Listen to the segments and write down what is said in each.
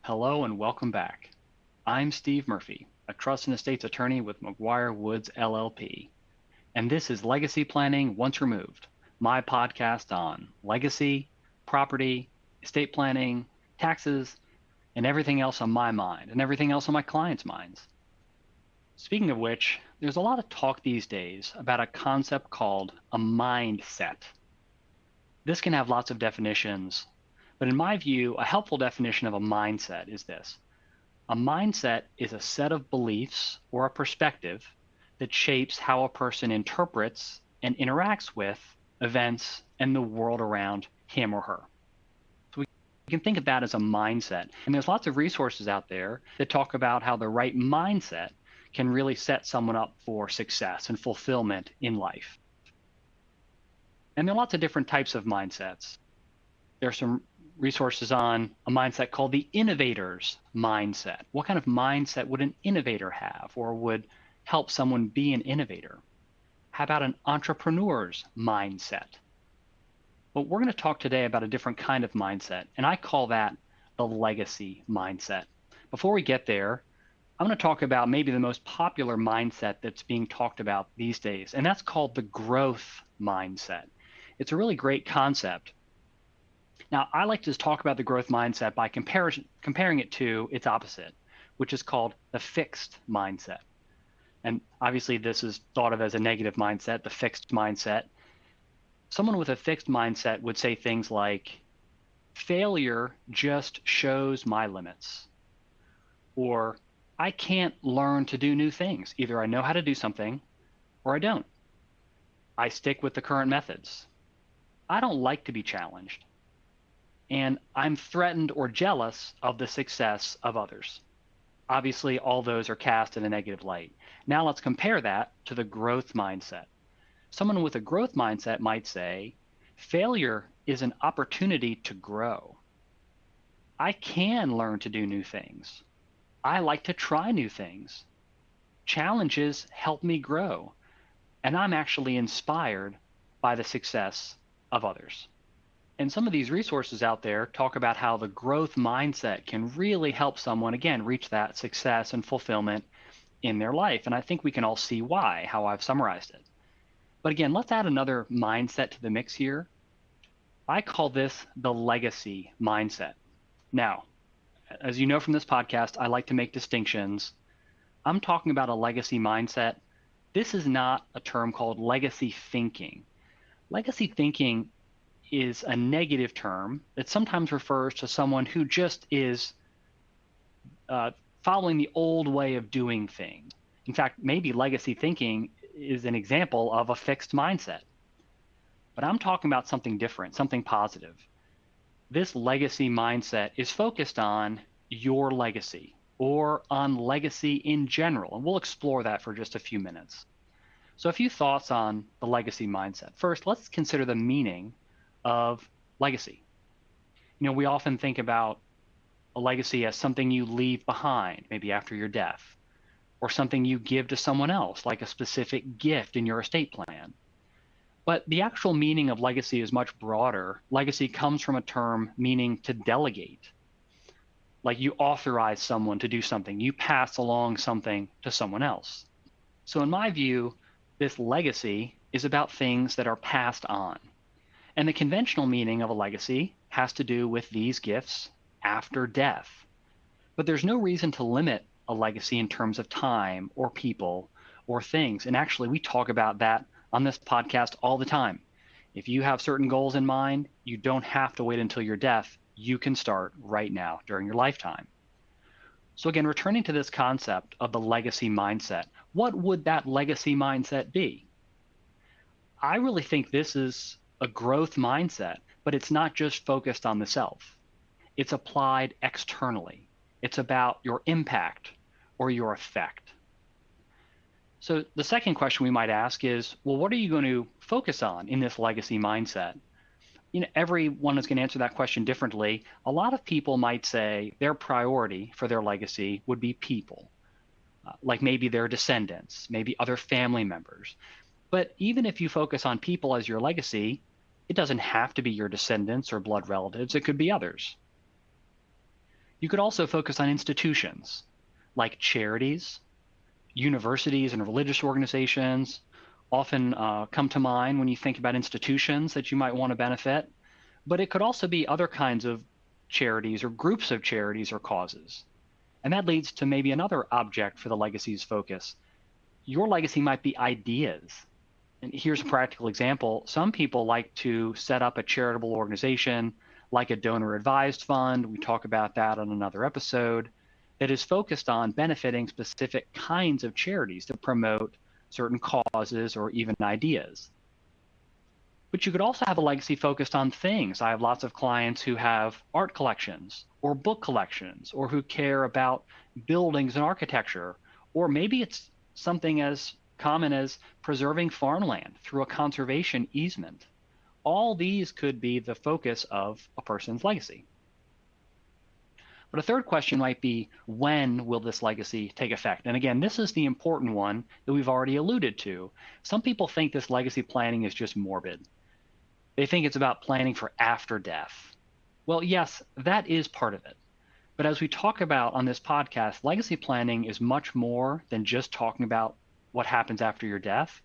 Hello and welcome back. I'm Steve Murphy, a trust and estates attorney with McGuire Woods LLP, and this is Legacy Planning Once Removed, my podcast on legacy, property, estate planning, taxes, and everything else on my mind and everything else on my clients' minds. Speaking of which, there's a lot of talk these days about a concept called a mindset. This can have lots of definitions, but in my view, a helpful definition of a mindset is this. A mindset is a set of beliefs or a perspective that shapes how a person interprets and interacts with events and the world around him or her. So we can think of that as a mindset. And there's lots of resources out there that talk about how the right mindset can really set someone up for success and fulfillment in life. And there are lots of different types of mindsets. There's some resources on a mindset called the innovator's mindset. What kind of mindset would an innovator have or would help someone be an innovator? How about an entrepreneur's mindset? Well, we're going to talk today about a different kind of mindset, and I call that the legacy mindset. Before we get there, I'm going to talk about maybe the most popular mindset that's being talked about these days, and that's called the growth mindset. It's a really great concept. Now, I like to just talk about the growth mindset by comparing it to its opposite, which is called the fixed mindset. And obviously, this is thought of as a negative mindset, the fixed mindset. Someone with a fixed mindset would say things like, failure just shows my limits, or I can't learn to do new things. Either I know how to do something or I don't. I stick with the current methods. I don't like to be challenged. And I'm threatened or jealous of the success of others. Obviously, all those are cast in a negative light. Now let's compare that to the growth mindset. Someone with a growth mindset might say, failure is an opportunity to grow. I can learn to do new things. I like to try new things. Challenges help me grow, and I'm actually inspired by the success of others. And some of these resources out there talk about how the growth mindset can really help someone, again, reach that success and fulfillment in their life. And I think we can all see why, how I've summarized it. But again, let's add another mindset to the mix here. I call this the legacy mindset. Now, as you know from this podcast, I like to make distinctions. I'm talking about a legacy mindset. This is not a term called legacy thinking. Legacy thinking is a negative term that sometimes refers to someone who just is following the old way of doing things. In fact, maybe legacy thinking is an example of a fixed mindset. But I'm talking about something different, something positive. This legacy mindset is focused on your legacy or on legacy in general. And we'll explore that for just a few minutes. So a few thoughts on the legacy mindset. First, let's consider the meaning of legacy. You know, we often think about a legacy as something you leave behind, maybe after your death, or something you give to someone else, like a specific gift in your estate plan. But the actual meaning of legacy is much broader. Legacy comes from a term meaning to delegate. Like you authorize someone to do something, you pass along something to someone else. So in my view, this legacy is about things that are passed on. And the conventional meaning of a legacy has to do with these gifts after death. But there's no reason to limit a legacy in terms of time or people or things. And actually, we talk about that on this podcast all the time. If you have certain goals in mind, you don't have to wait until your death. You can start right now during your lifetime. So again, returning to this concept of the legacy mindset, what would that legacy mindset be? I really think this is a growth mindset, but it's not just focused on the self. It's applied externally. It's about your impact or your effect. So the second question we might ask is, well, what are you going to focus on in this legacy mindset? You know, everyone is going to answer that question differently. A lot of people might say their priority for their legacy would be people, like maybe their descendants, maybe other family members. But even if you focus on people as your legacy, it doesn't have to be your descendants or blood relatives. It could be others. You could also focus on institutions like charities, universities and religious organizations often come to mind when you think about institutions that you might want to benefit, but it could also be other kinds of charities or groups of charities or causes. And that leads to maybe another object for the legacy's focus. Your legacy might be ideas. And here's a practical example. Some people like to set up a charitable organization like a donor advised fund. We talk about that on another episode that is focused on benefiting specific kinds of charities to promote certain causes or even ideas. But you could also have a legacy focused on things. I have lots of clients who have art collections or book collections or who care about buildings and architecture, or maybe it's something as common as preserving farmland through a conservation easement. All these could be the focus of a person's legacy. But a third question might be, when will this legacy take effect? And again, this is the important one that we've already alluded to. Some people think this legacy planning is just morbid. They think it's about planning for after death. Well, yes, that is part of it. But as we talk about on this podcast, legacy planning is much more than just talking about what happens after your death.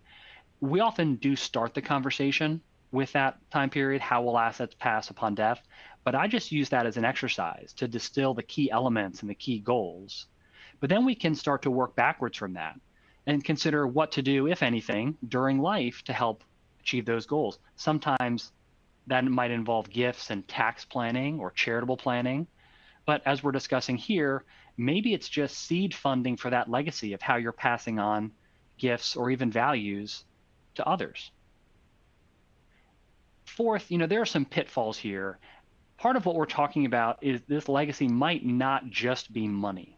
We often do start the conversation with that time period, how will assets pass upon death? But I just use that as an exercise to distill the key elements and the key goals. But then we can start to work backwards from that and consider what to do, if anything, during life to help achieve those goals. Sometimes that might involve gifts and tax planning or charitable planning. But as we're discussing here, maybe it's just seed funding for that legacy of how you're passing on gifts or even values to others. Fourth, there are some pitfalls here. Part of what we're talking about is this legacy might not just be money,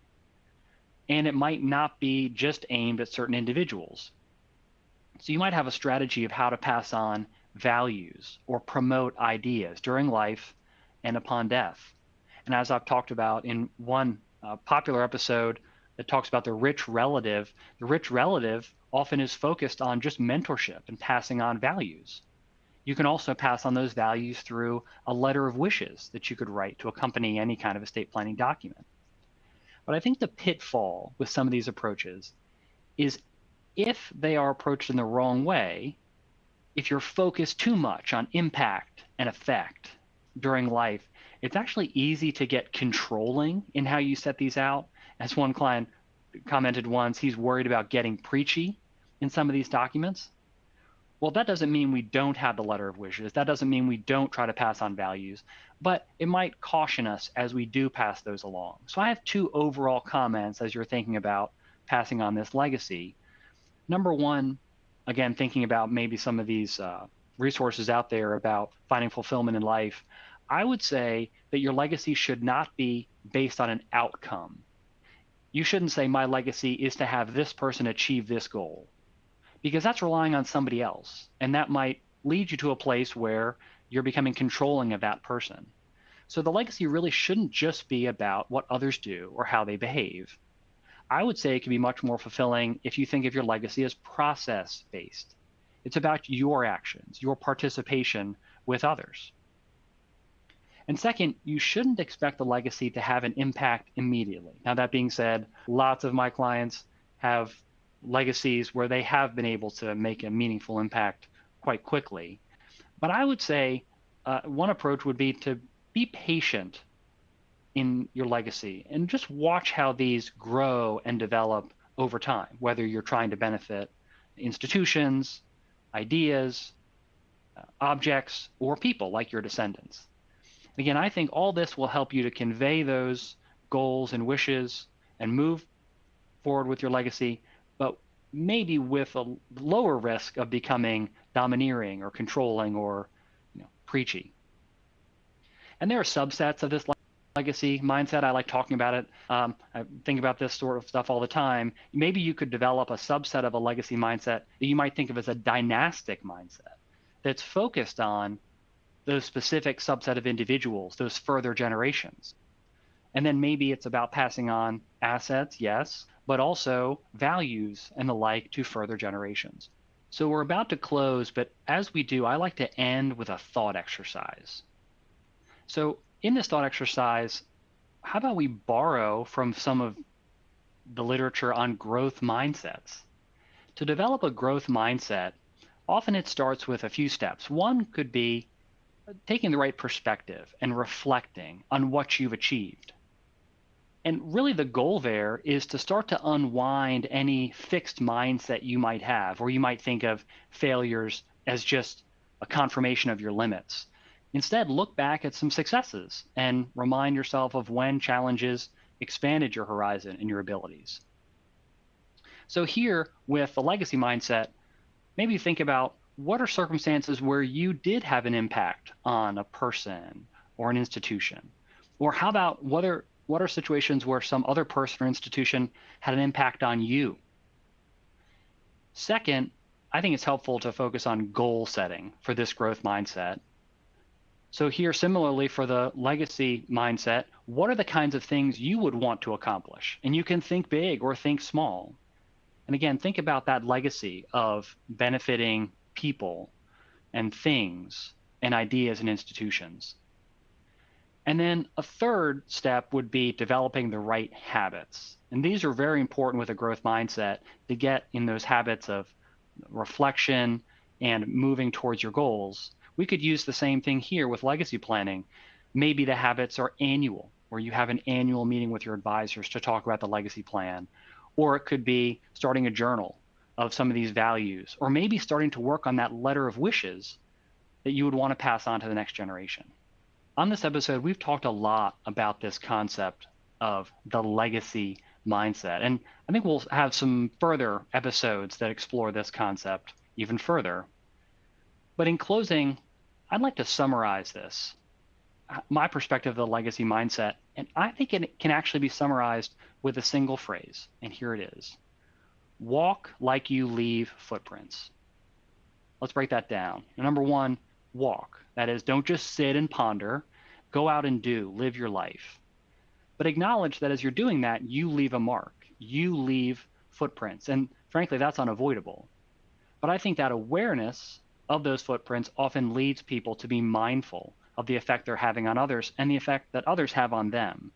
and it might not be just aimed at certain individuals. So you might have a strategy of how to pass on values or promote ideas during life and upon death. And as I've talked about in one popular episode that talks about the rich relative often is focused on just mentorship and passing on values. You can also pass on those values through a letter of wishes that you could write to accompany any kind of estate planning document. But I think the pitfall with some of these approaches is if they are approached in the wrong way, if you're focused too much on impact and effect during life, it's actually easy to get controlling in how you set these out. As one client commented once, he's worried about getting preachy in some of these documents. Well, that doesn't mean we don't have the letter of wishes. That doesn't mean we don't try to pass on values, but it might caution us as we do pass those along. So I have two overall comments as you're thinking about passing on this legacy. Number one, again, thinking about maybe some of these resources out there about finding fulfillment in life, I would say that your legacy should not be based on an outcome. You shouldn't say my legacy is to have this person achieve this goal, because that's relying on somebody else. And that might lead you to a place where you're becoming controlling of that person. So the legacy really shouldn't just be about what others do or how they behave. I would say it can be much more fulfilling if you think of your legacy as process-based. It's about your actions, your participation with others. And second, you shouldn't expect the legacy to have an impact immediately. Now, that being said, lots of my clients have legacies where they have been able to make a meaningful impact quite quickly. But I would say one approach would be to be patient in your legacy and just watch how these grow and develop over time, whether you're trying to benefit institutions, ideas, objects, or people like your descendants. Again, I think all this will help you to convey those goals and wishes and move forward with your legacy, but maybe with a lower risk of becoming domineering or controlling or preachy. And there are subsets of this legacy mindset. I like talking about it. I think about this sort of stuff all the time. Maybe you could develop a subset of a legacy mindset that you might think of as a dynastic mindset that's focused on those specific subset of individuals, those further generations. And then maybe it's about passing on assets, yes, but also values and the like to further generations. So we're about to close, but as we do, I like to end with a thought exercise. So in this thought exercise, how about we borrow from some of the literature on growth mindsets? To develop a growth mindset, often it starts with a few steps. One could be taking the right perspective and reflecting on what you've achieved. And really, the goal there is to start to unwind any fixed mindset you might have, or you might think of failures as just a confirmation of your limits. Instead, look back at some successes and remind yourself of when challenges expanded your horizon and your abilities. So, here with the legacy mindset, maybe think about what are circumstances where you did have an impact on a person or an institution? Or how about what are situations where some other person or institution had an impact on you? Second, I think it's helpful to focus on goal setting for this growth mindset. So here, similarly for the legacy mindset, what are the kinds of things you would want to accomplish? And you can think big or think small. And again, think about that legacy of benefiting people and things and ideas and institutions. And then a third step would be developing the right habits. And these are very important with a growth mindset to get in those habits of reflection and moving towards your goals. We could use the same thing here with legacy planning. Maybe the habits are annual, where you have an annual meeting with your advisors to talk about the legacy plan. Or it could be starting a journal of some of these values, or maybe starting to work on that letter of wishes that you would want to pass on to the next generation. On this episode, we've talked a lot about this concept of the legacy mindset. And I think we'll have some further episodes that explore this concept even further. But in closing, I'd like to summarize this, my perspective of the legacy mindset. And I think it can actually be summarized with a single phrase. And here it is: walk like you leave footprints. Let's break that down. Number one, walk. That is, don't just sit and ponder. Go out and do, live your life. But acknowledge that as you're doing that, you leave a mark. You leave footprints. And frankly, that's unavoidable. But I think that awareness of those footprints often leads people to be mindful of the effect they're having on others and the effect that others have on them.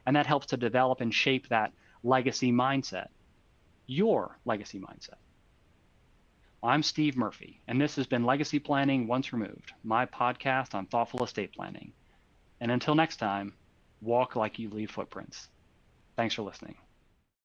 And that helps to develop and shape that legacy mindset, your legacy mindset. I'm Steve Murphy, and this has been Legacy Planning Once Removed, my podcast on thoughtful estate planning. And until next time, walk like you leave footprints. Thanks for listening.